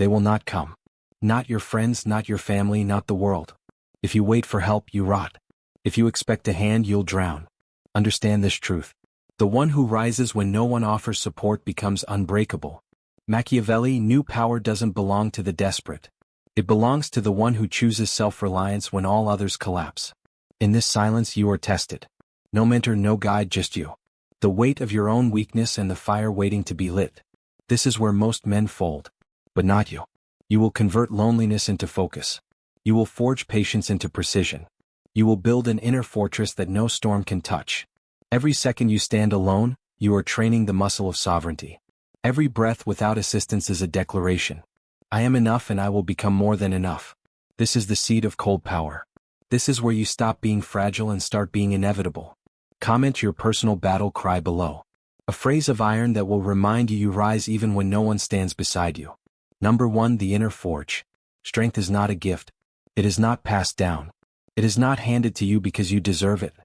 They will not come. Not your friends, not your family, not the world. If you wait for help, you rot. If you expect a hand, you'll drown. Understand this truth. The one who rises when no one offers support becomes unbreakable. Machiavelli knew power doesn't belong to the desperate. It belongs to the one who chooses self-reliance when all others collapse. In this silence you are tested. No mentor, no guide, just you. The weight of your own weakness and the fire waiting to be lit. This is where most men fold. But not you. You will convert loneliness into focus. You will forge patience into precision. You will build an inner fortress that no storm can touch. Every second you stand alone, you are training the muscle of sovereignty. Every breath without assistance is a declaration. I am enough and I will become more than enough. This is the seed of cold power. This is where you stop being fragile and start being inevitable. Comment your personal battle cry below. A phrase of iron that will remind you rise even when no one stands beside you. Number 1. The inner forge. Strength is not a gift. It is not passed down. It is not handed to you because you deserve it.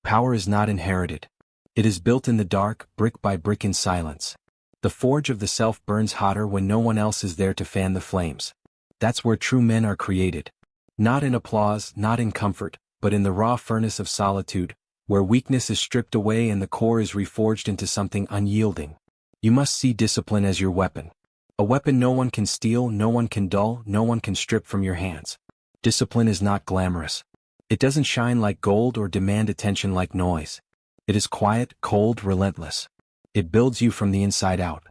Power is not inherited. It is built in the dark, brick by brick in silence. The forge of the self burns hotter when no one else is there to fan the flames. That's where true men are created. Not in applause, not in comfort, but in the raw furnace of solitude, where weakness is stripped away and the core is reforged into something unyielding. You must see discipline as your weapon. A weapon no one can steal, no one can dull, no one can strip from your hands. Discipline is not glamorous. It doesn't shine like gold or demand attention like noise. It is quiet, cold, relentless. It builds you from the inside out.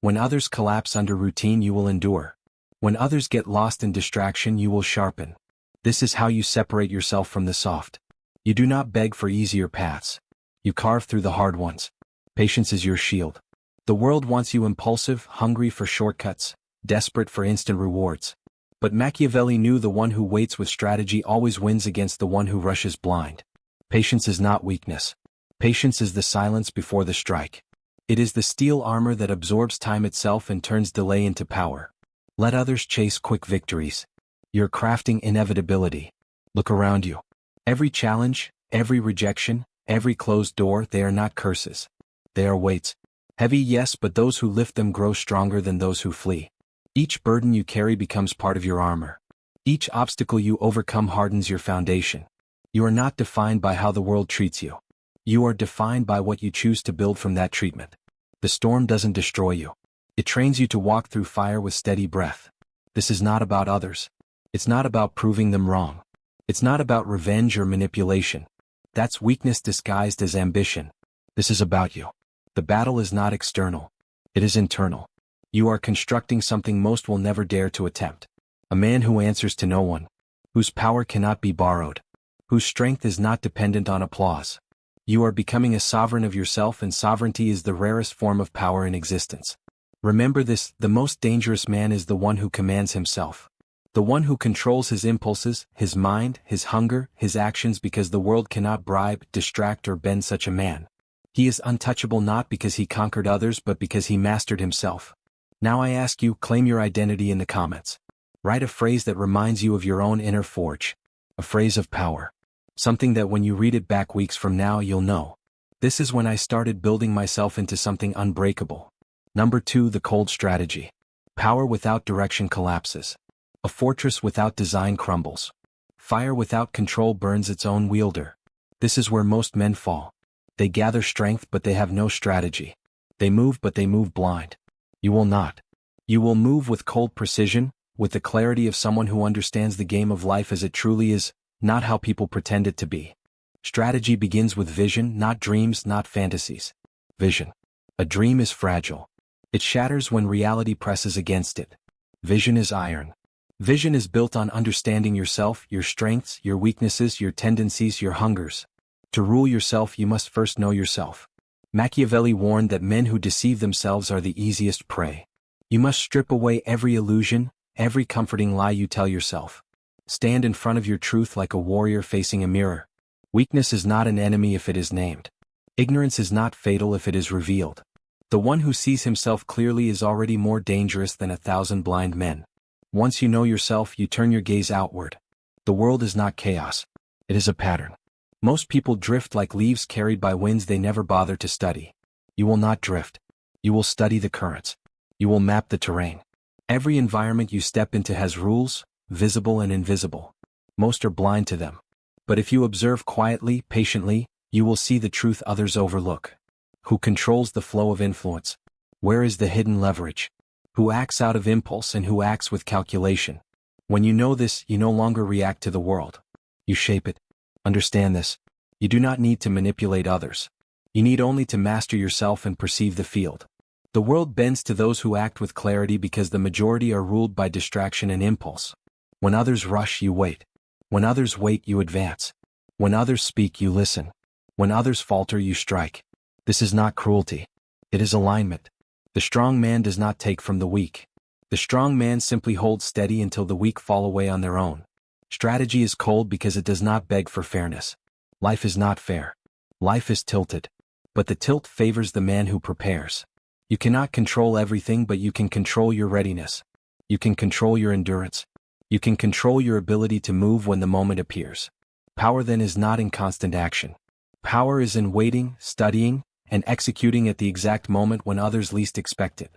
When others collapse under routine, you will endure. When others get lost in distraction, you will sharpen. This is how you separate yourself from the soft. You do not beg for easier paths. You carve through the hard ones. Patience is your shield. The world wants you impulsive, hungry for shortcuts, desperate for instant rewards. But Machiavelli knew the one who waits with strategy always wins against the one who rushes blind. Patience is not weakness. Patience is the silence before the strike. It is the steel armor that absorbs time itself and turns delay into power. Let others chase quick victories. You're crafting inevitability. Look around you. Every challenge, every rejection, every closed door, they are not curses. They are weights. Heavy, yes, but those who lift them grow stronger than those who flee. Each burden you carry becomes part of your armor. Each obstacle you overcome hardens your foundation. You are not defined by how the world treats you. You are defined by what you choose to build from that treatment. The storm doesn't destroy you. It trains you to walk through fire with steady breath. This is not about others. It's not about proving them wrong. It's not about revenge or manipulation. That's weakness disguised as ambition. This is about you. The battle is not external. It is internal. You are constructing something most will never dare to attempt. A man who answers to no one. Whose power cannot be borrowed. Whose strength is not dependent on applause. You are becoming a sovereign of yourself, and sovereignty is the rarest form of power in existence. Remember this: the most dangerous man is the one who commands himself. The one who controls his impulses, his mind, his hunger, his actions, because the world cannot bribe, distract, or bend such a man. He is untouchable not because he conquered others but because he mastered himself. Now I ask you, claim your identity in the comments. Write a phrase that reminds you of your own inner forge. A phrase of power. Something that when you read it back weeks from now you'll know. This is when I started building myself into something unbreakable. Number 2. The cold strategy. Power without direction collapses. A fortress without design crumbles. Fire without control burns its own wielder. This is where most men fall. They gather strength but they have no strategy. They move but they move blind. You will not. You will move with cold precision, with the clarity of someone who understands the game of life as it truly is, not how people pretend it to be. Strategy begins with vision, not dreams, not fantasies. Vision. A dream is fragile. It shatters when reality presses against it. Vision is iron. Vision is built on understanding yourself, your strengths, your weaknesses, your tendencies, your hungers. To rule yourself, you must first know yourself. Machiavelli warned that men who deceive themselves are the easiest prey. You must strip away every illusion, every comforting lie you tell yourself. Stand in front of your truth like a warrior facing a mirror. Weakness is not an enemy if it is named. Ignorance is not fatal if it is revealed. The one who sees himself clearly is already more dangerous than 1,000 blind men. Once you know yourself, you turn your gaze outward. The world is not chaos. It is a pattern. Most people drift like leaves carried by winds they never bother to study. You will not drift. You will study the currents. You will map the terrain. Every environment you step into has rules, visible and invisible. Most are blind to them. But if you observe quietly, patiently, you will see the truth others overlook. Who controls the flow of influence? Where is the hidden leverage? Who acts out of impulse and who acts with calculation? When you know this, you no longer react to the world. You shape it. Understand this. You do not need to manipulate others. You need only to master yourself and perceive the field. The world bends to those who act with clarity because the majority are ruled by distraction and impulse. When others rush, you wait. When others wait, you advance. When others speak, you listen. When others falter, you strike. This is not cruelty. It is alignment. The strong man does not take from the weak. The strong man simply holds steady until the weak fall away on their own. Strategy is cold because it does not beg for fairness. Life is not fair. Life is tilted. But the tilt favors the man who prepares. You cannot control everything, but you can control your readiness. You can control your endurance. You can control your ability to move when the moment appears. Power then is not in constant action. Power is in waiting, studying, and executing at the exact moment when others least expect it.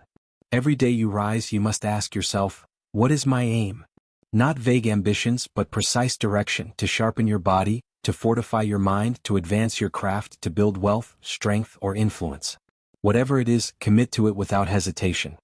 Every day you rise, you must ask yourself, what is my aim? Not vague ambitions, but precise direction to sharpen your body, to fortify your mind, to advance your craft, to build wealth, strength, or influence. Whatever it is, commit to it without hesitation.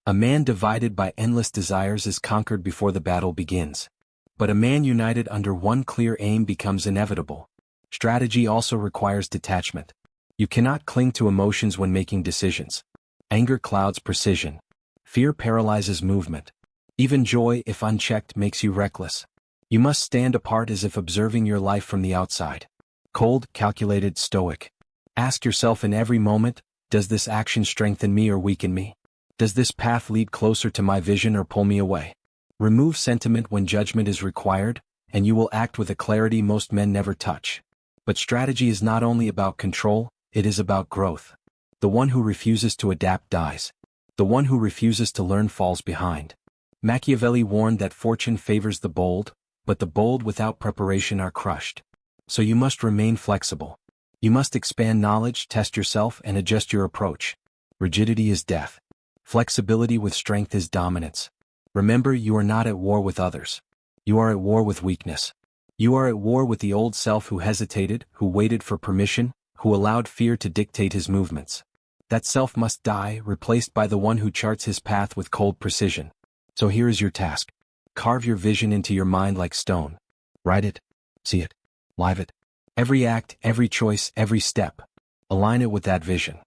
A man divided by endless desires is conquered before the battle begins. But a man united under one clear aim becomes inevitable. Strategy also requires detachment. You cannot cling to emotions when making decisions. Anger clouds precision. Fear paralyzes movement. Even joy, if unchecked, makes you reckless. You must stand apart as if observing your life from the outside. Cold, calculated, stoic. Ask yourself in every moment, does this action strengthen me or weaken me? Does this path lead closer to my vision or pull me away? Remove sentiment when judgment is required, and you will act with a clarity most men never touch. But strategy is not only about control, it is about growth. The one who refuses to adapt dies. The one who refuses to learn falls behind. Machiavelli warned that fortune favors the bold, but the bold without preparation are crushed. So you must remain flexible. You must expand knowledge, test yourself, and adjust your approach. Rigidity is death. Flexibility with strength is dominance. Remember, you are not at war with others. You are at war with weakness. You are at war with the old self who hesitated, who waited for permission, who allowed fear to dictate his movements. That self must die, replaced by the one who charts his path with cold precision. So here is your task. Carve your vision into your mind like stone. Write it. See it. Live it. Every act, every choice, every step. Align it with that vision.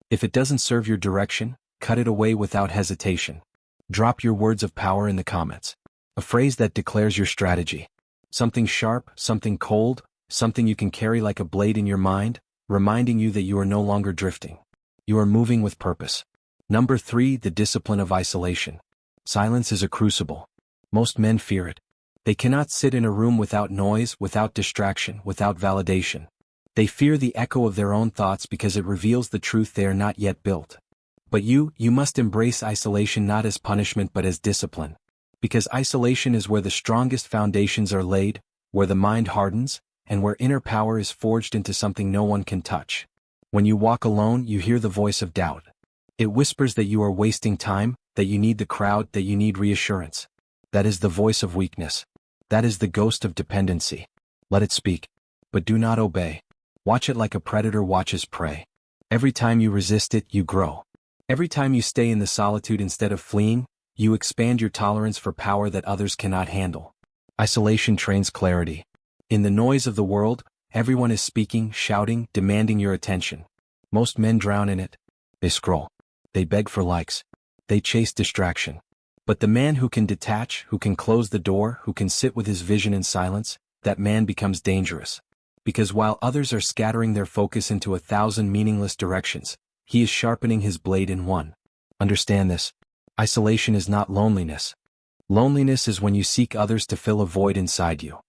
If it doesn't serve your direction, cut it away without hesitation. Drop your words of power in the comments. A phrase that declares your strategy. Something sharp, something cold, something you can carry like a blade in your mind, reminding you that you are no longer drifting. You are moving with purpose. Number 3, the discipline of isolation. Silence is a crucible. Most men fear it. They cannot sit in a room without noise, without distraction, without validation. They fear the echo of their own thoughts because it reveals the truth they are not yet built. But you must embrace isolation not as punishment but as discipline. Because isolation is where the strongest foundations are laid, where the mind hardens, and where inner power is forged into something no one can touch. When you walk alone, you hear the voice of doubt. It whispers that you are wasting time, that you need the crowd, that you need reassurance. That is the voice of weakness. That is the ghost of dependency. Let it speak. But do not obey. Watch it like a predator watches prey. Every time you resist it, you grow. Every time you stay in the solitude instead of fleeing, you expand your tolerance for power that others cannot handle. Isolation trains clarity. In the noise of the world, everyone is speaking, shouting, demanding your attention. Most men drown in it. They scroll. They beg for likes. They chase distraction. But the man who can detach, who can close the door, who can sit with his vision in silence, that man becomes dangerous. Because while others are scattering their focus into 1,000 meaningless directions, he is sharpening his blade in one. Understand this. Isolation is not loneliness. Loneliness is when you seek others to fill a void inside you.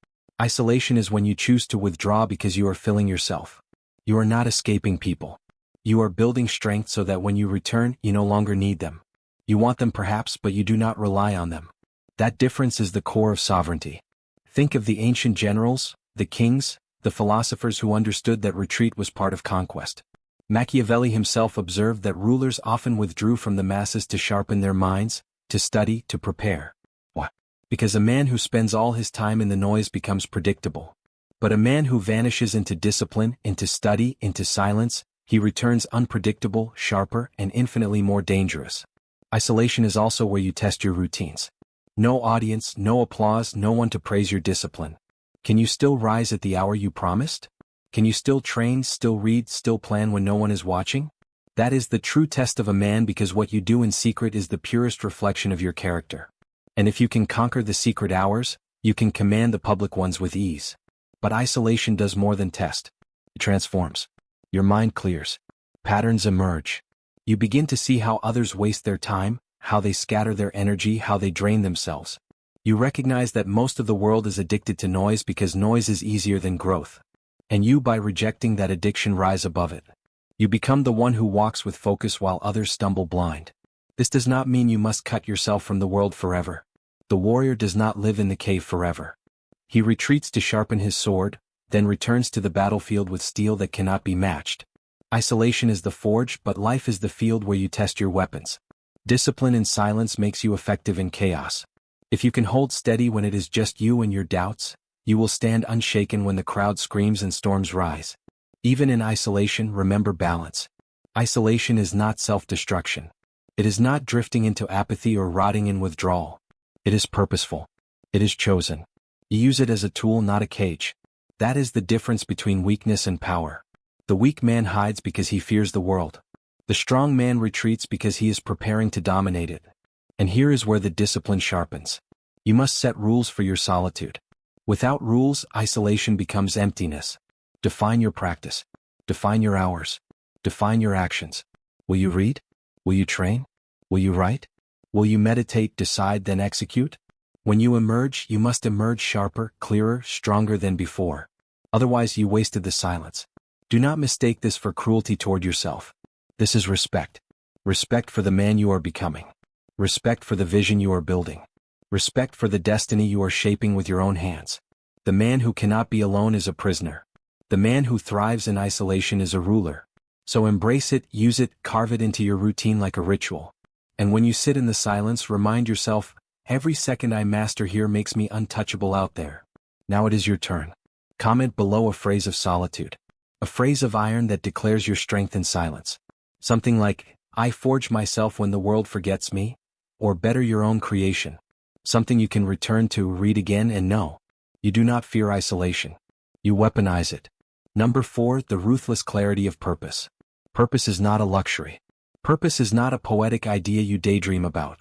Isolation is when you choose to withdraw because you are filling yourself. You are not escaping people. You are building strength so that when you return, you no longer need them. You want them perhaps, but you do not rely on them. That difference is the core of sovereignty. Think of the ancient generals, the kings, the philosophers who understood that retreat was part of conquest. Machiavelli himself observed that rulers often withdrew from the masses to sharpen their minds, to study, to prepare. Why? Because a man who spends all his time in the noise becomes predictable. But a man who vanishes into discipline, into study, into silence, he returns unpredictable, sharper, and infinitely more dangerous. Isolation is also where you test your routines. No audience, no applause, no one to praise your discipline. Can you still rise at the hour you promised? Can you still train, still read, still plan when no one is watching? That is the true test of a man, because what you do in secret is the purest reflection of your character. And if you can conquer the secret hours, you can command the public ones with ease. But isolation does more than test. It transforms. Your mind clears. Patterns emerge. You begin to see how others waste their time, how they scatter their energy, how they drain themselves. You recognize that most of the world is addicted to noise because noise is easier than growth. And you, by rejecting that addiction, rise above it. You become the one who walks with focus while others stumble blind. This does not mean you must cut yourself from the world forever. The warrior does not live in the cave forever. He retreats to sharpen his sword, then returns to the battlefield with steel that cannot be matched. Isolation is the forge, but life is the field where you test your weapons. Discipline in silence makes you effective in chaos. If you can hold steady when it is just you and your doubts, you will stand unshaken when the crowd screams and storms rise. Even in isolation, remember balance. Isolation is not self-destruction. It is not drifting into apathy or rotting in withdrawal. It is purposeful. It is chosen. You use it as a tool, not a cage. That is the difference between weakness and power. The weak man hides because he fears the world. The strong man retreats because he is preparing to dominate it. And here is where the discipline sharpens. You must set rules for your solitude. Without rules, isolation becomes emptiness. Define your practice. Define your hours. Define your actions. Will you read? Will you train? Will you write? Will you meditate, decide, then execute? When you emerge, you must emerge sharper, clearer, stronger than before. Otherwise, you wasted the silence. Do not mistake this for cruelty toward yourself. This is respect. Respect for the man you are becoming. Respect for the vision you are building. Respect for the destiny you are shaping with your own hands. The man who cannot be alone is a prisoner. The man who thrives in isolation is a ruler. So embrace it, use it, carve it into your routine like a ritual. And when you sit in the silence, remind yourself, every second I master here makes me untouchable out there. Now it is your turn. Comment below a phrase of solitude. A phrase of iron that declares your strength in silence. Something like, I forge myself when the world forgets me, or better, your own creation. Something you can return to, read again, and know. You do not fear isolation. You weaponize it. Number 4, the ruthless clarity of purpose. Purpose is not a luxury. Purpose is not a poetic idea you daydream about.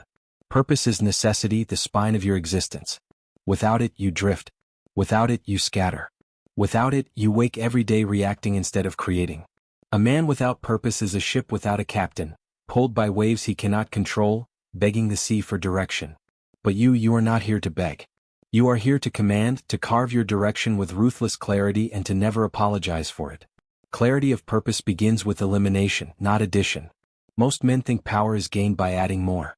Purpose is necessity, the spine of your existence. Without it, you drift. Without it, you scatter. Without it, you wake every day reacting instead of creating. A man without purpose is a ship without a captain, pulled by waves he cannot control, begging the sea for direction. But you are not here to beg. You are here to command, to carve your direction with ruthless clarity, and to never apologize for it. Clarity of purpose begins with elimination, not addition. Most men think power is gained by adding more.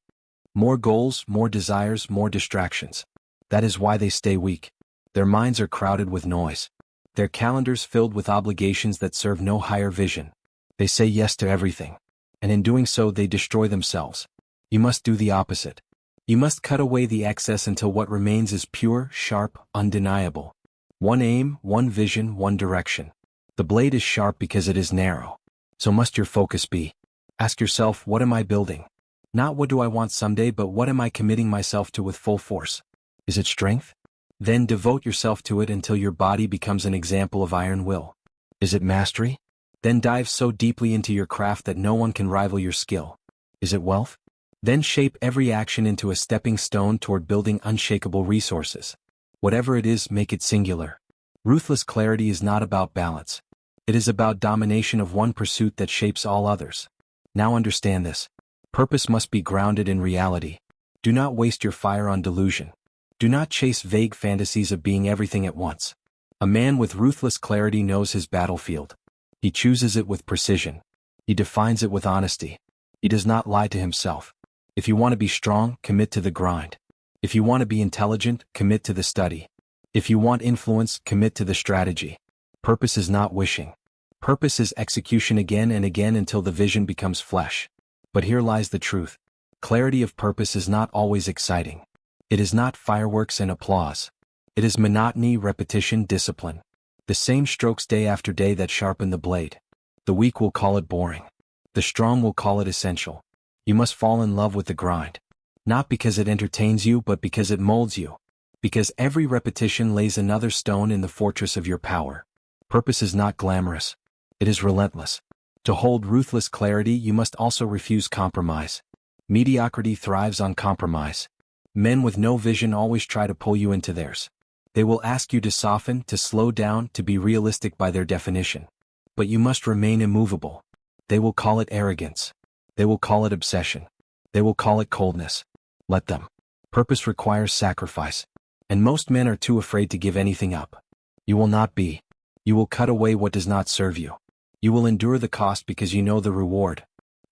More goals, more desires, more distractions. That is why they stay weak. Their minds are crowded with noise. Their calendars filled with obligations that serve no higher vision. They say yes to everything. And in doing so, they destroy themselves. You must do the opposite. You must cut away the excess until what remains is pure, sharp, undeniable. One aim, one vision, one direction. The blade is sharp because it is narrow. So must your focus be. Ask yourself, what am I building? Not what do I want someday, but what am I committing myself to with full force? Is it strength? Then devote yourself to it until your body becomes an example of iron will. Is it mastery? Then dive so deeply into your craft that no one can rival your skill. Is it wealth? Then shape every action into a stepping stone toward building unshakable resources. Whatever it is, make it singular. Ruthless clarity is not about balance. It is about domination of one pursuit that shapes all others. Now understand this. Purpose must be grounded in reality. Do not waste your fire on delusion. Do not chase vague fantasies of being everything at once. A man with ruthless clarity knows his battlefield. He chooses it with precision. He defines it with honesty. He does not lie to himself. If you want to be strong, commit to the grind. If you want to be intelligent, commit to the study. If you want influence, commit to the strategy. Purpose is not wishing. Purpose is execution again and again until the vision becomes flesh. But here lies the truth. Clarity of purpose is not always exciting. It is not fireworks and applause. It is monotony, repetition, discipline. The same strokes day after day that sharpen the blade. The weak will call it boring. The strong will call it essential. You must fall in love with the grind. Not because it entertains you, but because it molds you. Because every repetition lays another stone in the fortress of your power. Purpose is not glamorous. It is relentless. To hold ruthless clarity, you must also refuse compromise. Mediocrity thrives on compromise. Men with no vision always try to pull you into theirs. They will ask you to soften, to slow down, to be realistic by their definition. But you must remain immovable. They will call it arrogance. They will call it obsession. They will call it coldness. Let them. Purpose requires sacrifice. And most men are too afraid to give anything up. You will not be. You will cut away what does not serve you. You will endure the cost because you know the reward.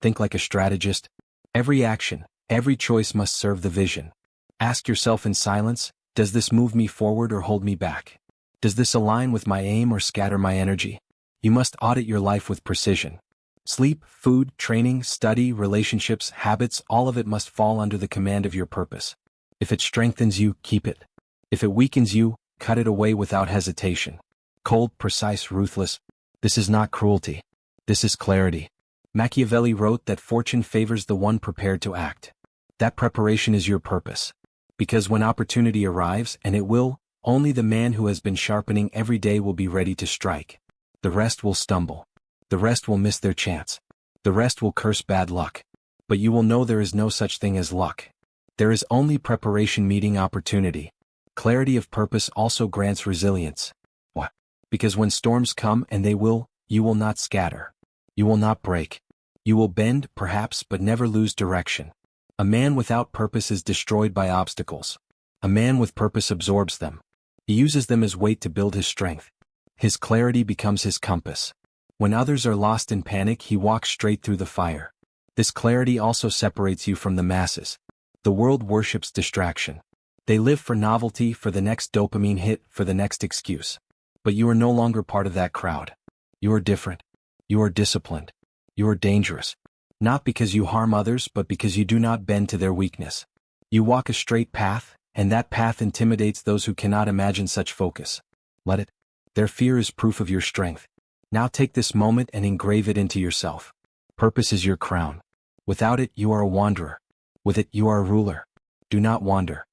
Think like a strategist. Every action, every choice must serve the vision. Ask yourself in silence, does this move me forward or hold me back? Does this align with my aim or scatter my energy? You must audit your life with precision. Sleep, food, training, study, relationships, habits, all of it must fall under the command of your purpose. If it strengthens you, keep it. If it weakens you, cut it away without hesitation. Cold, precise, ruthless. This is not cruelty. This is clarity. Machiavelli wrote that fortune favors the one prepared to act. That preparation is your purpose. Because when opportunity arrives, and it will, only the man who has been sharpening every day will be ready to strike. The rest will stumble. The rest will miss their chance. The rest will curse bad luck. But you will know there is no such thing as luck. There is only preparation meeting opportunity. Clarity of purpose also grants resilience. Why? Because when storms come, and they will, you will not scatter. You will not break. You will bend, perhaps, but never lose direction. A man without purpose is destroyed by obstacles. A man with purpose absorbs them. He uses them as weight to build his strength. His clarity becomes his compass. When others are lost in panic, he walks straight through the fire. This clarity also separates you from the masses. The world worships distraction. They live for novelty, for the next dopamine hit, for the next excuse. But you are no longer part of that crowd. You are different. You are disciplined. You are dangerous. Not because you harm others, but because you do not bend to their weakness. You walk a straight path, and that path intimidates those who cannot imagine such focus. Let it. Their fear is proof of your strength. Now take this moment and engrave it into yourself. Purpose is your crown. Without it, you are a wanderer. With it, you are a ruler. Do not wander.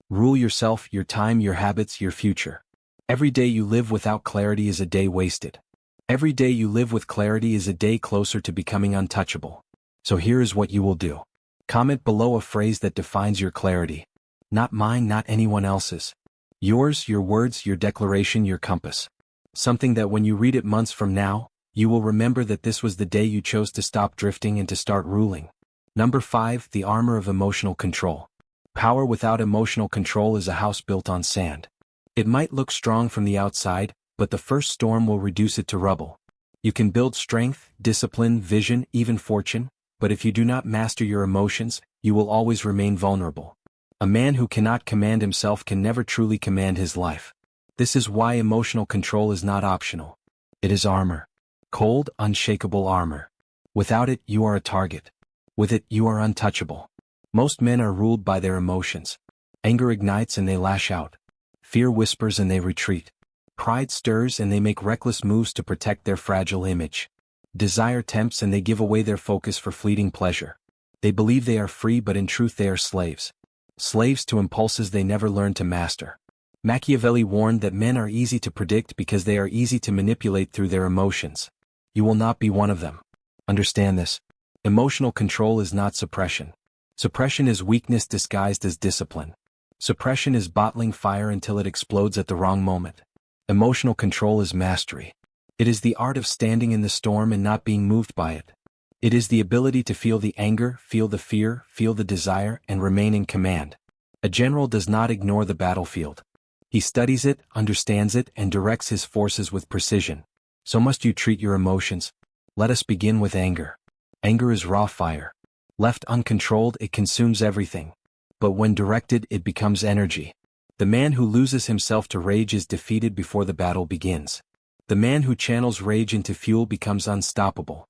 Rule yourself, your time, your habits, your future. Every day you live without clarity is a day wasted. Every day you live with clarity is a day closer to becoming untouchable. So here is what you will do. Comment below a phrase that defines your clarity. Not mine, not anyone else's. Yours, your words, your declaration, your compass. Something that when you read it months from now, you will remember that this was the day you chose to stop drifting and to start ruling. Number 5, the armor of emotional control. Power without emotional control is a house built on sand. It might look strong from the outside, but the first storm will reduce it to rubble. You can build strength, discipline, vision, even fortune, but if you do not master your emotions, you will always remain vulnerable. A man who cannot command himself can never truly command his life. This is why emotional control is not optional. It is armor. Cold, unshakable armor. Without it, you are a target. With it, you are untouchable. Most men are ruled by their emotions. Anger ignites and they lash out. Fear whispers and they retreat. Pride stirs and they make reckless moves to protect their fragile image. Desire tempts and they give away their focus for fleeting pleasure. They believe they are free, but in truth they are slaves. Slaves to impulses they never learn to master. Machiavelli warned that men are easy to predict because they are easy to manipulate through their emotions. You will not be one of them. Understand this. Emotional control is not suppression. Suppression is weakness disguised as discipline. Suppression is bottling fire until it explodes at the wrong moment. Emotional control is mastery. It is the art of standing in the storm and not being moved by it. It is the ability to feel the anger, feel the fear, feel the desire, and remain in command. A general does not ignore the battlefield. He studies it, understands it, and directs his forces with precision. So must you treat your emotions. Let us begin with anger. Anger is raw fire. Left uncontrolled, it consumes everything. But when directed, it becomes energy. The man who loses himself to rage is defeated before the battle begins. The man who channels rage into fuel becomes unstoppable.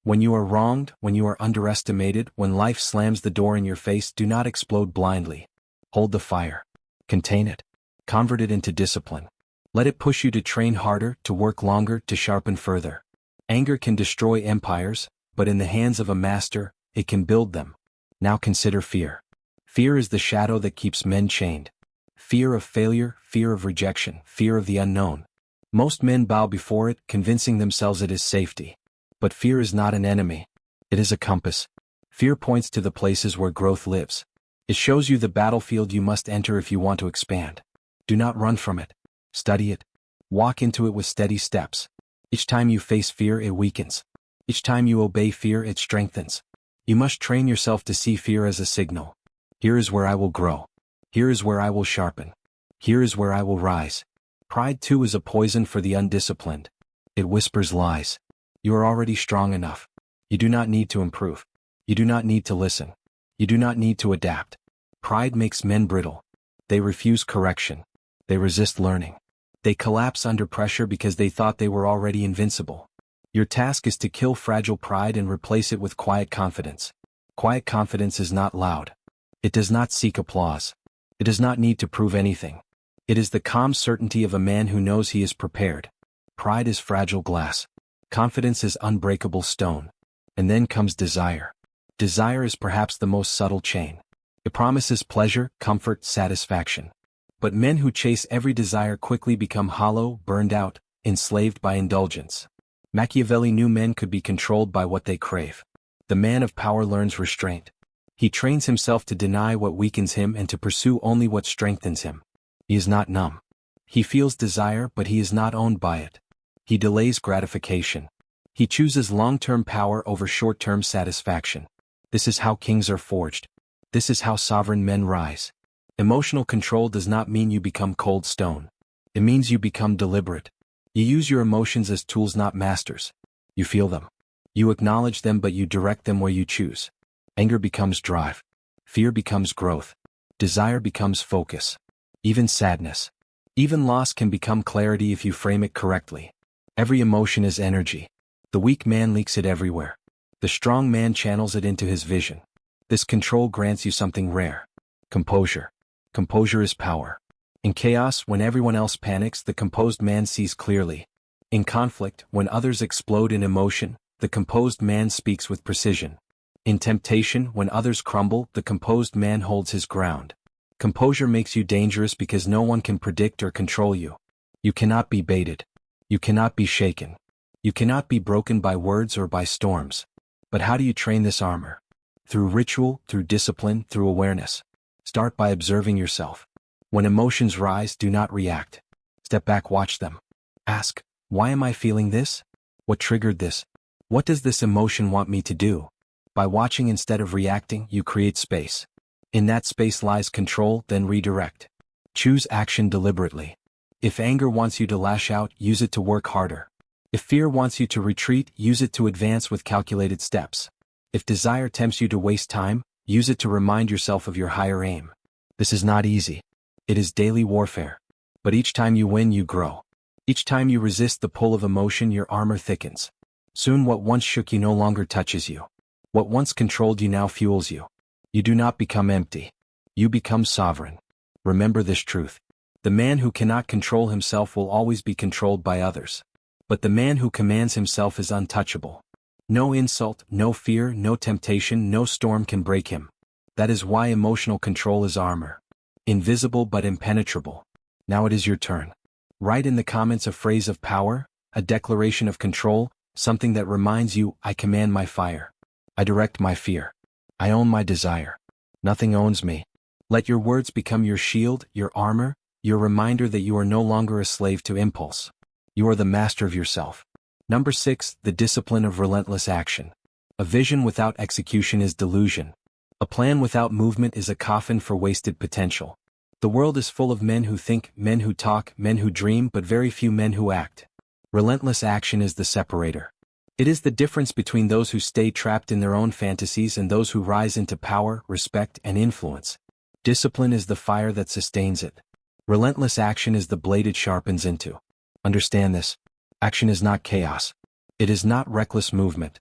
When you are wronged, when you are underestimated, when life slams the door in your face, do not explode blindly. Hold the fire. Contain it. Convert it into discipline. Let it push you to train harder, to work longer, to sharpen further. Anger can destroy empires, but in the hands of a master, it can build them. Now consider fear. Fear is the shadow that keeps men chained. Fear of failure, fear of rejection, fear of the unknown. Most men bow before it, convincing themselves it is safety. But fear is not an enemy. It is a compass. Fear points to the places where growth lives. It shows you the battlefield you must enter if you want to expand. Do not run from it. Study it. Walk into it with steady steps. Each time you face fear, it weakens. Each time you obey fear, it strengthens. You must train yourself to see fear as a signal. Here is where I will grow. Here is where I will sharpen. Here is where I will rise. Pride too is a poison for the undisciplined. It whispers lies. You are already strong enough. You do not need to improve. You do not need to listen. You do not need to adapt. Pride makes men brittle. They refuse correction. They resist learning. They collapse under pressure because they thought they were already invincible. Your task is to kill fragile pride and replace it with quiet confidence. Quiet confidence is not loud. It does not seek applause. It does not need to prove anything. It is the calm certainty of a man who knows he is prepared. Pride is fragile glass. Confidence is unbreakable stone. And then comes desire. Desire is perhaps the most subtle chain. It promises pleasure, comfort, satisfaction. But men who chase every desire quickly become hollow, burned out, enslaved by indulgence. Machiavelli knew men could be controlled by what they crave. The man of power learns restraint. He trains himself to deny what weakens him and to pursue only what strengthens him. He is not numb. He feels desire, but he is not owned by it. He delays gratification. He chooses long-term power over short-term satisfaction. This is how kings are forged. This is how sovereign men rise. Emotional control does not mean you become cold stone. It means you become deliberate. You use your emotions as tools, not masters. You feel them. You acknowledge them, but you direct them where you choose. Anger becomes drive. Fear becomes growth. Desire becomes focus. Even sadness. Even loss can become clarity if you frame it correctly. Every emotion is energy. The weak man leaks it everywhere. The strong man channels it into his vision. This control grants you something rare. Composure. Composure is power. In chaos, when everyone else panics, the composed man sees clearly. In conflict, when others explode in emotion, the composed man speaks with precision. In temptation, when others crumble, the composed man holds his ground. Composure makes you dangerous because no one can predict or control you. You cannot be baited. You cannot be shaken. You cannot be broken by words or by storms. But how do you train this armor? Through ritual, through discipline, through awareness. Start by observing yourself. When emotions rise, do not react. Step back, watch them. Ask, why am I feeling this? What triggered this? What does this emotion want me to do? By watching instead of reacting, you create space. In that space lies control, then redirect. Choose action deliberately. If anger wants you to lash out, use it to work harder. If fear wants you to retreat, use it to advance with calculated steps. If desire tempts you to waste time, use it to remind yourself of your higher aim. This is not easy. It is daily warfare. But each time you win, you grow. Each time you resist the pull of emotion, your armor thickens. Soon what once shook you no longer touches you. What once controlled you now fuels you. You do not become empty. You become sovereign. Remember this truth. The man who cannot control himself will always be controlled by others. But the man who commands himself is untouchable. No insult, no fear, no temptation, no storm can break him. That is why emotional control is armor. Invisible but impenetrable. Now it is your turn. Write in the comments a phrase of power, a declaration of control, something that reminds you, I command my fire. I direct my fear. I own my desire. Nothing owns me. Let your words become your shield, your armor, your reminder that you are no longer a slave to impulse. You are the master of yourself. Number 6, the discipline of relentless action. A vision without execution is delusion. A plan without movement is a coffin for wasted potential. The world is full of men who think, men who talk, men who dream, but very few men who act. Relentless action is the separator. It is the difference between those who stay trapped in their own fantasies and those who rise into power, respect, and influence. Discipline is the fire that sustains it. Relentless action is the blade it sharpens into. Understand this. Action is not chaos. It is not reckless movement.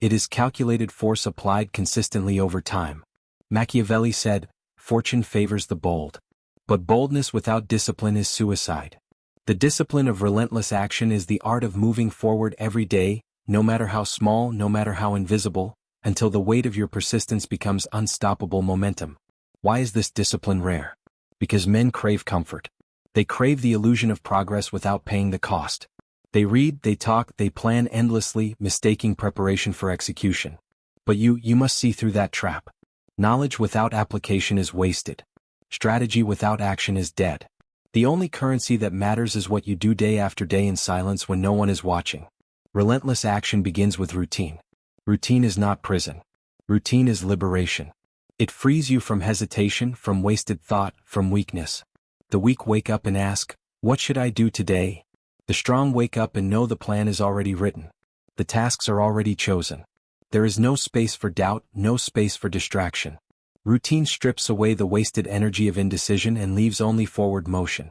It is calculated force applied consistently over time. Machiavelli said, "Fortune favors the bold." But boldness without discipline is suicide. The discipline of relentless action is the art of moving forward every day, no matter how small, no matter how invisible, until the weight of your persistence becomes unstoppable momentum. Why is this discipline rare? Because men crave comfort. They crave the illusion of progress without paying the cost. They read, they talk, they plan endlessly, mistaking preparation for execution. But you must see through that trap. Knowledge without application is wasted. Strategy without action is dead. The only currency that matters is what you do day after day in silence when no one is watching. Relentless action begins with routine. Routine is not prison. Routine is liberation. It frees you from hesitation, from wasted thought, from weakness. The weak wake up and ask, "What should I do today?" The strong wake up and know the plan is already written. The tasks are already chosen. There is no space for doubt, no space for distraction. Routine strips away the wasted energy of indecision and leaves only forward motion.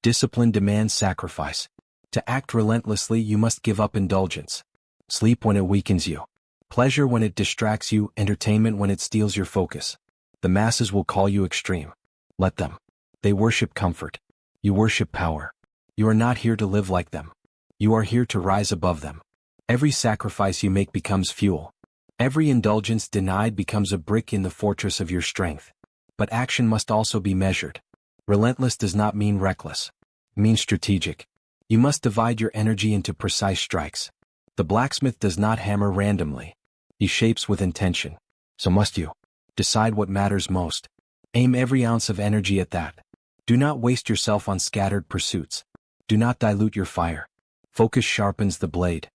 Discipline demands sacrifice. To act relentlessly, you must give up indulgence. Sleep when it weakens you. Pleasure when it distracts you, entertainment when it steals your focus. The masses will call you extreme. Let them. They worship comfort. You worship power. You are not here to live like them. You are here to rise above them. Every sacrifice you make becomes fuel. Every indulgence denied becomes a brick in the fortress of your strength. But action must also be measured. Relentless does not mean reckless. It means strategic. You must divide your energy into precise strikes. The blacksmith does not hammer randomly. He shapes with intention. So must you. Decide what matters most. Aim every ounce of energy at that. Do not waste yourself on scattered pursuits. Do not dilute your fire. Focus sharpens the blade.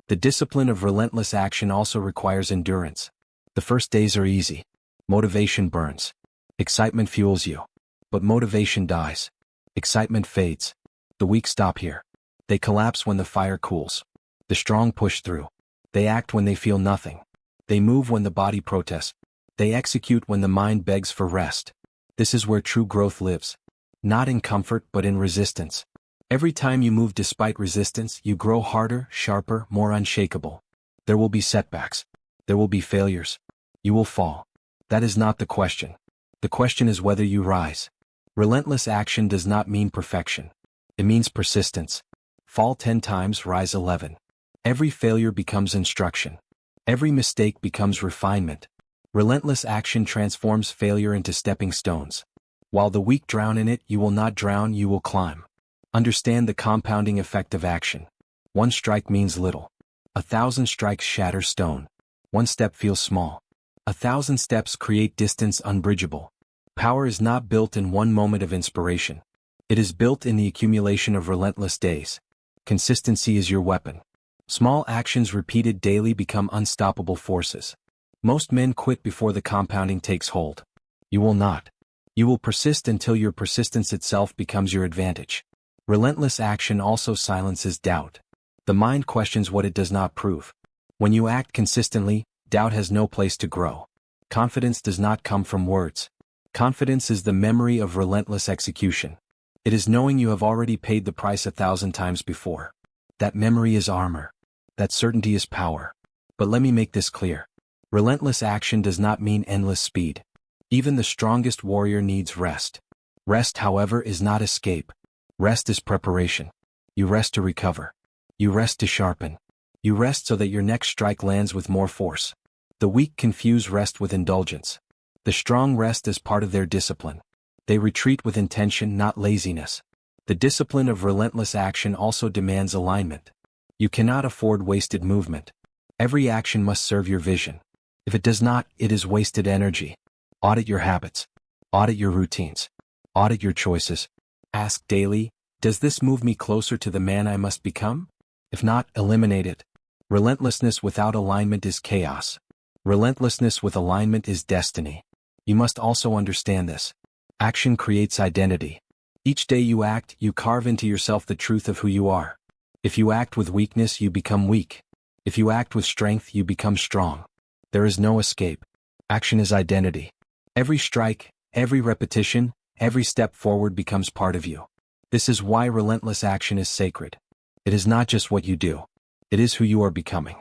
The discipline of relentless action also requires endurance. The first days are easy. Motivation burns. Excitement fuels you. But motivation dies. Excitement fades. The weak stop here. They collapse when the fire cools. The strong push through. They act when they feel nothing. They move when the body protests. They execute when the mind begs for rest. This is where true growth lives. Not in comfort but in resistance. Every time you move despite resistance, you grow harder, sharper, more unshakable. There will be setbacks. There will be failures. You will fall. That is not the question. The question is whether you rise. Relentless action does not mean perfection. It means persistence. Fall 10 times, rise 11. Every failure becomes instruction. Every mistake becomes refinement. Relentless action transforms failure into stepping stones. While the weak drown in it, you will not drown, you will climb. Understand the compounding effect of action. One strike means little. 1,000 strikes shatter stone. One step feels small. 1,000 steps create distance unbridgeable. Power is not built in one moment of inspiration. It is built in the accumulation of relentless days. Consistency is your weapon. Small actions repeated daily become unstoppable forces. Most men quit before the compounding takes hold. You will not. You will persist until your persistence itself becomes your advantage. Relentless action also silences doubt. The mind questions what it does not prove. When you act consistently, doubt has no place to grow. Confidence does not come from words. Confidence is the memory of relentless execution. It is knowing you have already paid the price 1,000 times before. That memory is armor. That certainty is power. But let me make this clear. Relentless action does not mean endless speed. Even the strongest warrior needs rest. Rest, however, is not escape. Rest is preparation. You rest to recover. You rest to sharpen. You rest so that your next strike lands with more force. The weak confuse rest with indulgence. The strong rest as part of their discipline. They retreat with intention, not laziness. The discipline of relentless action also demands alignment. You cannot afford wasted movement. Every action must serve your vision. If it does not, it is wasted energy. Audit your habits. Audit your routines. Audit your choices. Ask daily, does this move me closer to the man I must become? If not, eliminate it. Relentlessness without alignment is chaos. Relentlessness with alignment is destiny. You must also understand this. Action creates identity. Each day you act, you carve into yourself the truth of who you are. If you act with weakness, you become weak. If you act with strength, you become strong. There is no escape. Action is identity. Every strike, every repetition, every step forward becomes part of you. This is why relentless action is sacred. It is not just what you do. It is who you are becoming.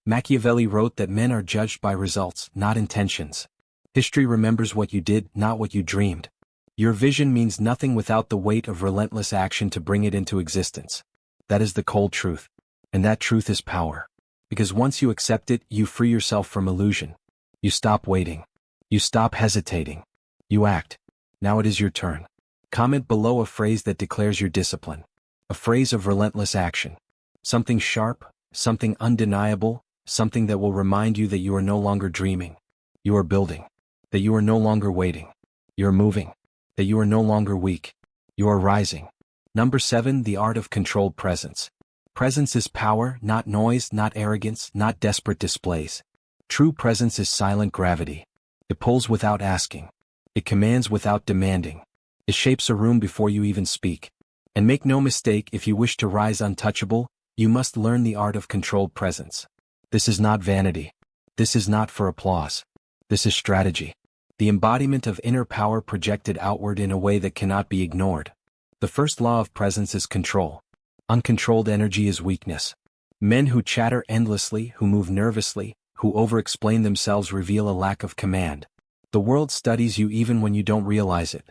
Machiavelli wrote that men are judged by results, not intentions. History remembers what you did, not what you dreamed. Your vision means nothing without the weight of relentless action to bring it into existence. That is the cold truth. And that truth is power. Because once you accept it, you free yourself from illusion. You stop waiting. You stop hesitating. You act. Now it is your turn. Comment below a phrase that declares your discipline. A phrase of relentless action. Something sharp, something undeniable, something that will remind you that you are no longer dreaming. You are building. That you are no longer waiting. You are moving. That you are no longer weak. You are rising. Number 7. The art of controlled presence. Presence is power, not noise, not arrogance, not desperate displays. True presence is silent gravity. It pulls without asking. It commands without demanding. It shapes a room before you even speak. And make no mistake, if you wish to rise untouchable, you must learn the art of controlled presence. This is not vanity. This is not for applause. This is strategy. The embodiment of inner power projected outward in a way that cannot be ignored. The first law of presence is control. Uncontrolled energy is weakness. Men who chatter endlessly, who move nervously, who over-explain themselves reveal a lack of command. The world studies you even when you don't realize it.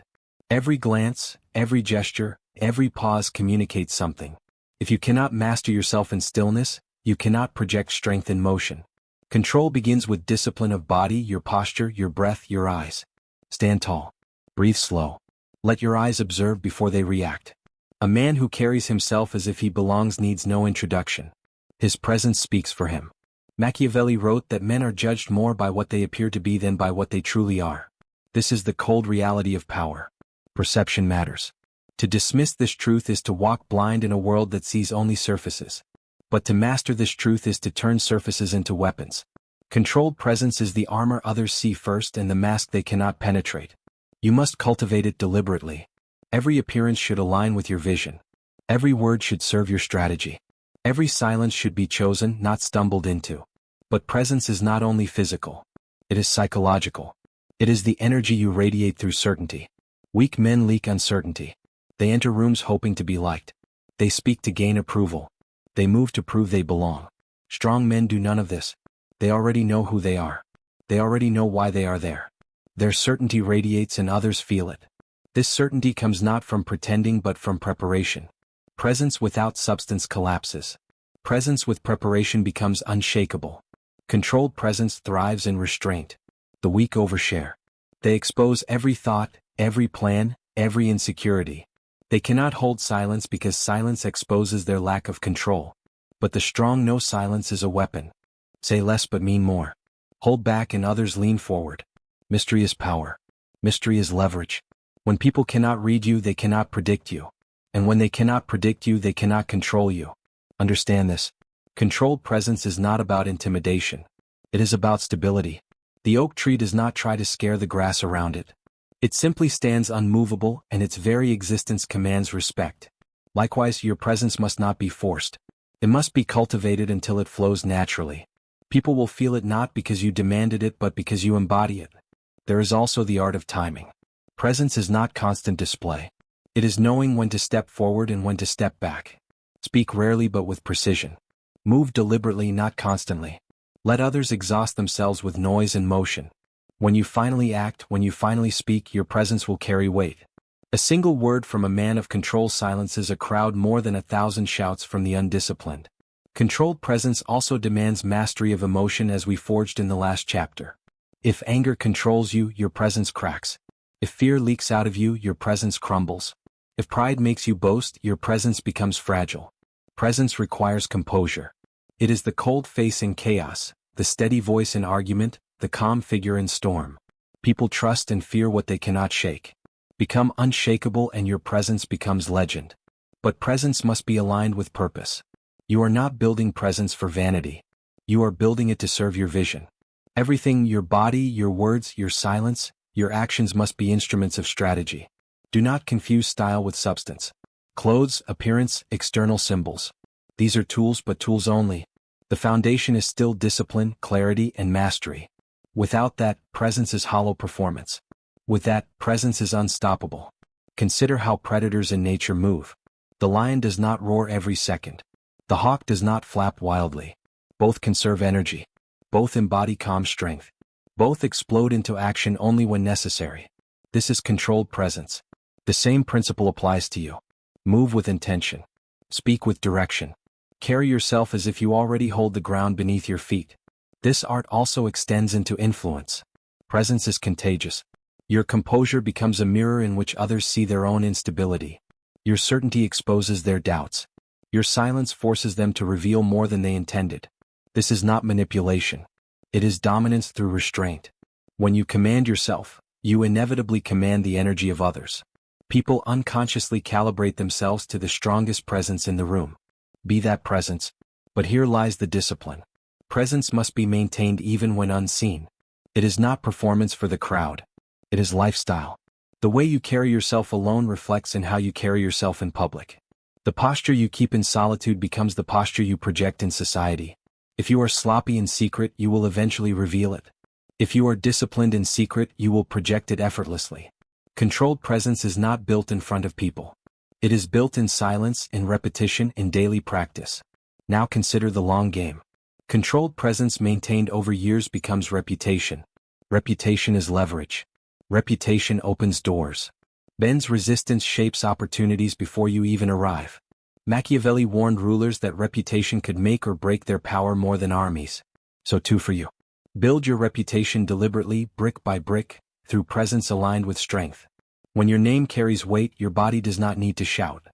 Every glance, every gesture, every pause communicates something. If you cannot master yourself in stillness, you cannot project strength in motion. Control begins with discipline of body, your posture, your breath, your eyes. Stand tall. Breathe slow. Let your eyes observe before they react. A man who carries himself as if he belongs needs no introduction. His presence speaks for him. Machiavelli wrote that men are judged more by what they appear to be than by what they truly are. This is the cold reality of power. Perception matters. To dismiss this truth is to walk blind in a world that sees only surfaces. But to master this truth is to turn surfaces into weapons. Controlled presence is the armor others see first and the mask they cannot penetrate. You must cultivate it deliberately. Every appearance should align with your vision. Every word should serve your strategy. Every silence should be chosen, not stumbled into. But presence is not only physical. It is psychological. It is the energy you radiate through certainty. Weak men leak uncertainty. They enter rooms hoping to be liked. They speak to gain approval. They move to prove they belong. Strong men do none of this. They already know who they are. They already know why they are there. Their certainty radiates and others feel it. This certainty comes not from pretending but from preparation. Presence without substance collapses. Presence with preparation becomes unshakable. Controlled presence thrives in restraint. The weak overshare. They expose every thought, every plan, every insecurity. They cannot hold silence because silence exposes their lack of control. But the strong know silence is a weapon. Say less but mean more. Hold back and others lean forward. Mystery is power. Mystery is leverage. When people cannot read you, they cannot predict you. And when they cannot predict you, they cannot control you. Understand this. Controlled presence is not about intimidation. It is about stability. The oak tree does not try to scare the grass around it. It simply stands unmovable, and its very existence commands respect. Likewise, your presence must not be forced. It must be cultivated until it flows naturally. People will feel it not because you demanded it but because you embody it. There is also the art of timing. Presence is not constant display. It is knowing when to step forward and when to step back. Speak rarely but with precision. Move deliberately, not constantly. Let others exhaust themselves with noise and motion. When you finally act, when you finally speak, your presence will carry weight. A single word from a man of control silences a crowd more than 1,000 shouts from the undisciplined. Controlled presence also demands mastery of emotion, as we forged in the last chapter. If anger controls you, your presence cracks. If fear leaks out of you, your presence crumbles. If pride makes you boast, your presence becomes fragile. Presence requires composure. It is the cold face in chaos, the steady voice in argument, the calm figure in storm. People trust and fear what they cannot shake. Become unshakable and your presence becomes legend. But presence must be aligned with purpose. You are not building presence for vanity. You are building it to serve your vision. Everything, your body, your words, your silence, your actions must be instruments of strategy. Do not confuse style with substance. Clothes, appearance, external symbols. These are tools, but tools only. The foundation is still discipline, clarity, and mastery. Without that, presence is hollow performance. With that, presence is unstoppable. Consider how predators in nature move. The lion does not roar every second. The hawk does not flap wildly. Both conserve energy. Both embody calm strength. Both explode into action only when necessary. This is controlled presence. The same principle applies to you. Move with intention. Speak with direction. Carry yourself as if you already hold the ground beneath your feet. This art also extends into influence. Presence is contagious. Your composure becomes a mirror in which others see their own instability. Your certainty exposes their doubts. Your silence forces them to reveal more than they intended. This is not manipulation. It is dominance through restraint. When you command yourself, you inevitably command the energy of others. People unconsciously calibrate themselves to the strongest presence in the room. Be that presence. But here lies the discipline. Presence must be maintained even when unseen. It is not performance for the crowd. It is lifestyle. The way you carry yourself alone reflects in how you carry yourself in public. The posture you keep in solitude becomes the posture you project in society. If you are sloppy in secret, you will eventually reveal it. If you are disciplined in secret, you will project it effortlessly. Controlled presence is not built in front of people. It is built in silence, in repetition, in daily practice. Now consider the long game. Controlled presence maintained over years becomes reputation. Reputation is leverage. Reputation opens doors. Bends resistance shapes opportunities before you even arrive. Machiavelli warned rulers that reputation could make or break their power more than armies. So too for you. Build your reputation deliberately, brick by brick, through presence aligned with strength. When your name carries weight, your body does not need to shout.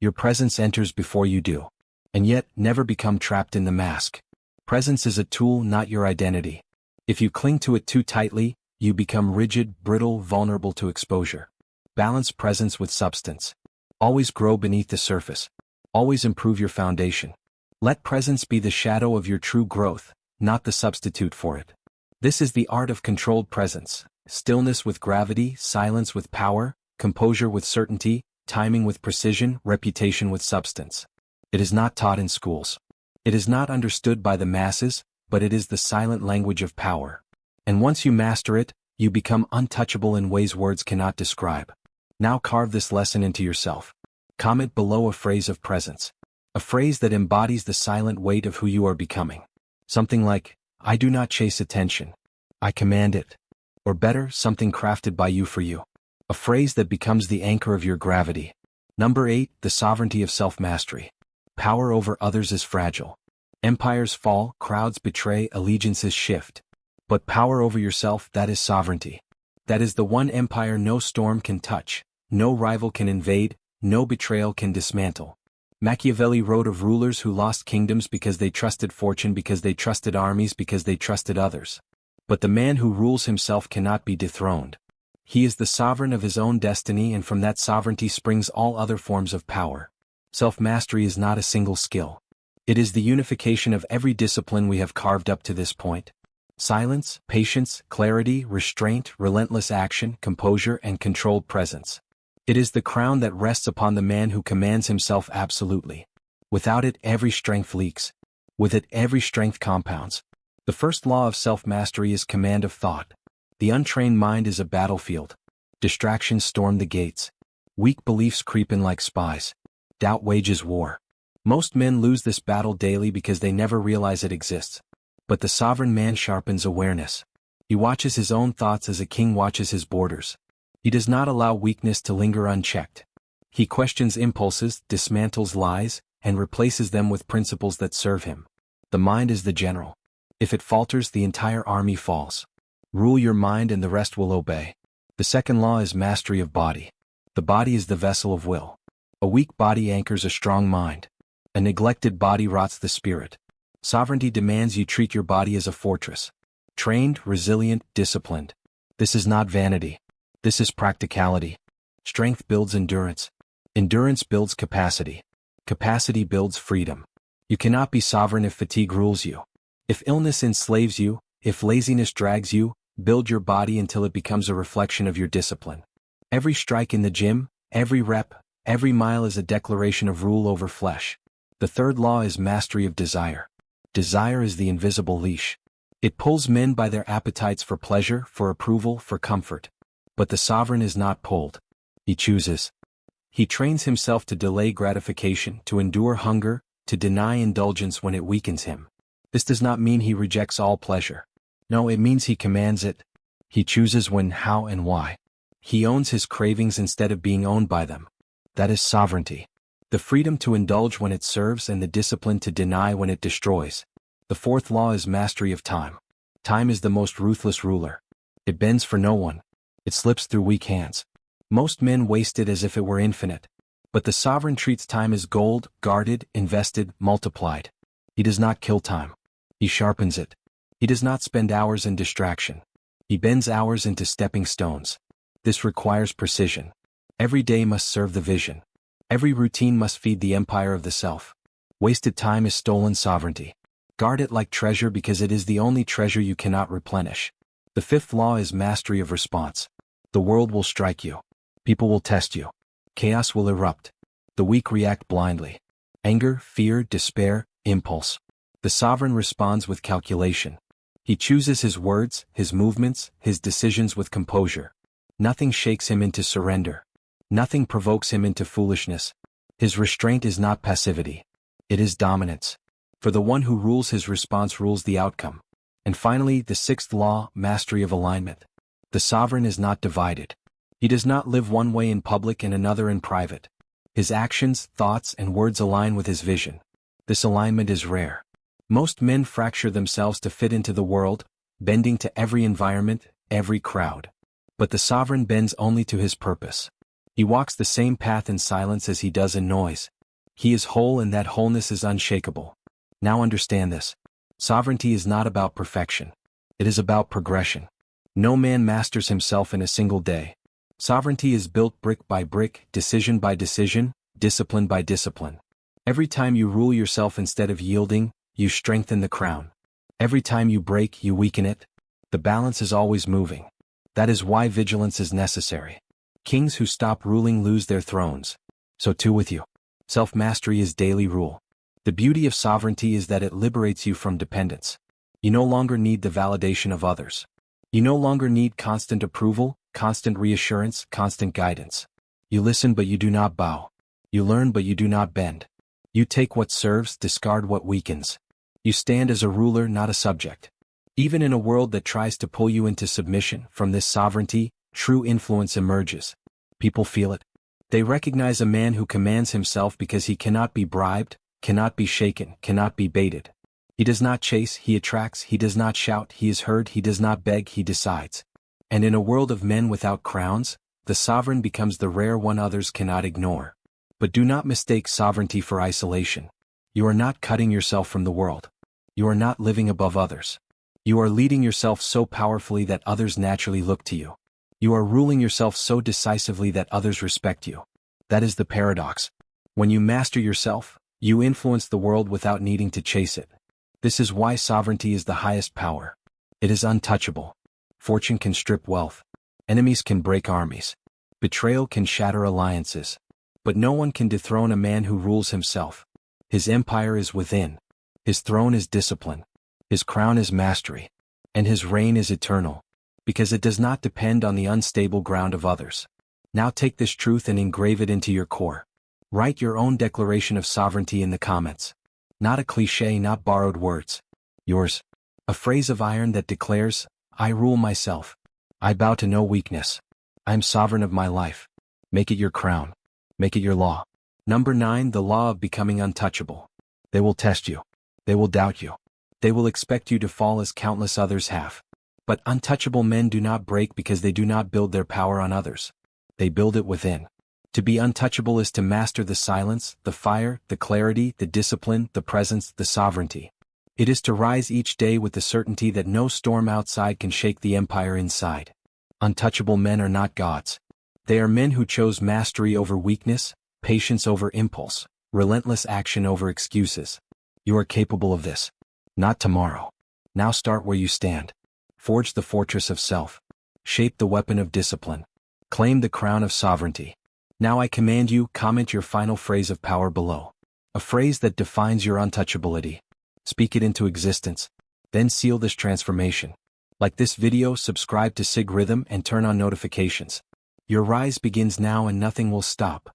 Your presence enters before you do. And yet, never become trapped in the mask. Presence is a tool, not your identity. If you cling to it too tightly, you become rigid, brittle, vulnerable to exposure. Balance presence with substance. Always grow beneath the surface. Always improve your foundation. Let presence be the shadow of your true growth, not the substitute for it. This is the art of controlled presence. Stillness with gravity, silence with power, composure with certainty, timing with precision, reputation with substance. It is not taught in schools. It is not understood by the masses, but it is the silent language of power. And once you master it, you become untouchable in ways words cannot describe. Now carve this lesson into yourself. Comment below a phrase of presence. A phrase that embodies the silent weight of who you are becoming. Something like, I do not chase attention. I command it. Or better, something crafted by you for you. A phrase that becomes the anchor of your gravity. Number 8, the sovereignty of self-mastery. Power over others is fragile. Empires fall, crowds betray, allegiances shift. But power over yourself, that is sovereignty. That is the one empire no storm can touch, no rival can invade, no betrayal can dismantle. Machiavelli wrote of rulers who lost kingdoms because they trusted fortune, because they trusted armies, because they trusted others. But the man who rules himself cannot be dethroned. He is the sovereign of his own destiny, and from that sovereignty springs all other forms of power. Self-mastery is not a single skill. It is the unification of every discipline we have carved up to this point. Silence, patience, clarity, restraint, relentless action, composure, and controlled presence. It is the crown that rests upon the man who commands himself absolutely. Without it, every strength leaks. With it, every strength compounds. The first law of self-mastery is command of thought. The untrained mind is a battlefield. Distractions storm the gates. Weak beliefs creep in like spies. Doubt wages war. Most men lose this battle daily because they never realize it exists. But the sovereign man sharpens awareness. He watches his own thoughts as a king watches his borders. He does not allow weakness to linger unchecked. He questions impulses, dismantles lies, and replaces them with principles that serve him. The mind is the general. If it falters, the entire army falls. Rule your mind and the rest will obey. The second law is mastery of body. The body is the vessel of will. A weak body anchors a strong mind. A neglected body rots the spirit. Sovereignty demands you treat your body as a fortress. Trained, resilient, disciplined. This is not vanity. This is practicality. Strength builds endurance. Endurance builds capacity. Capacity builds freedom. You cannot be sovereign if fatigue rules you. If illness enslaves you, if laziness drags you, build your body until it becomes a reflection of your discipline. Every strike in the gym, every rep, every mile is a declaration of rule over flesh. The third law is mastery of desire. Desire is the invisible leash. It pulls men by their appetites for pleasure, for approval, for comfort. But the sovereign is not pulled. He chooses. He trains himself to delay gratification, to endure hunger, to deny indulgence when it weakens him. This does not mean he rejects all pleasure. No, it means he commands it. He chooses when, how, and why. He owns his cravings instead of being owned by them. That is sovereignty. The freedom to indulge when it serves and the discipline to deny when it destroys. The fourth law is mastery of time. Time is the most ruthless ruler. It bends for no one. It slips through weak hands. Most men waste it as if it were infinite. But the sovereign treats time as gold, guarded, invested, multiplied. He does not kill time. He sharpens it. He does not spend hours in distraction. He bends hours into stepping stones. This requires precision. Every day must serve the vision. Every routine must feed the empire of the self. Wasted time is stolen sovereignty. Guard it like treasure because it is the only treasure you cannot replenish. The fifth law is mastery of response. The world will strike you. People will test you. Chaos will erupt. The weak react blindly. Anger, fear, despair, impulse. The sovereign responds with calculation. He chooses his words, his movements, his decisions with composure. Nothing shakes him into surrender. Nothing provokes him into foolishness. His restraint is not passivity. It is dominance. For the one who rules, his response rules the outcome. And finally, the sixth law, mastery of alignment. The sovereign is not divided. He does not live one way in public and another in private. His actions, thoughts, and words align with his vision. This alignment is rare. Most men fracture themselves to fit into the world, bending to every environment, every crowd. But the sovereign bends only to his purpose. He walks the same path in silence as he does in noise. He is whole and that wholeness is unshakable. Now understand this. Sovereignty is not about perfection. It is about progression. No man masters himself in a single day. Sovereignty is built brick by brick, decision by decision, discipline by discipline. Every time you rule yourself instead of yielding, you strengthen the crown. Every time you break, you weaken it. The balance is always moving. That is why vigilance is necessary. Kings who stop ruling lose their thrones. So too with you. Self-mastery is daily rule. The beauty of sovereignty is that it liberates you from dependence. You no longer need the validation of others. You no longer need constant approval, constant reassurance, constant guidance. You listen but you do not bow. You learn but you do not bend. You take what serves, discard what weakens. You stand as a ruler, not a subject. Even in a world that tries to pull you into submission, from this sovereignty, true influence emerges. People feel it. They recognize a man who commands himself because he cannot be bribed, cannot be shaken, cannot be baited. He does not chase, he attracts, he does not shout, he is heard, he does not beg, he decides. And in a world of men without crowns, the sovereign becomes the rare one others cannot ignore. But do not mistake sovereignty for isolation. You are not cutting yourself from the world. You are not living above others. You are leading yourself so powerfully that others naturally look to you. You are ruling yourself so decisively that others respect you. That is the paradox. When you master yourself, you influence the world without needing to chase it. This is why sovereignty is the highest power. It is untouchable. Fortune can strip wealth. Enemies can break armies. Betrayal can shatter alliances. But no one can dethrone a man who rules himself. His empire is within. His throne is discipline. His crown is mastery. And his reign is eternal. Because it does not depend on the unstable ground of others. Now take this truth and engrave it into your core. Write your own declaration of sovereignty in the comments. Not a cliché, not borrowed words. Yours. A phrase of iron that declares, I rule myself. I bow to no weakness. I am sovereign of my life. Make it your crown. Make it your law. Number 9, the law of becoming untouchable. They will test you. They will doubt you. They will expect you to fall as countless others have. But untouchable men do not break because they do not build their power on others. They build it within. To be untouchable is to master the silence, the fire, the clarity, the discipline, the presence, the sovereignty. It is to rise each day with the certainty that no storm outside can shake the empire inside. Untouchable men are not gods. They are men who chose mastery over weakness, patience over impulse, relentless action over excuses. You are capable of this. Not tomorrow. Now start where you stand. Forge the fortress of self. Shape the weapon of discipline. Claim the crown of sovereignty. Now I command you, comment your final phrase of power below. A phrase that defines your untouchability. Speak it into existence. Then seal this transformation. Like this video, subscribe to SIG Rhythm and turn on notifications. Your rise begins now and nothing will stop.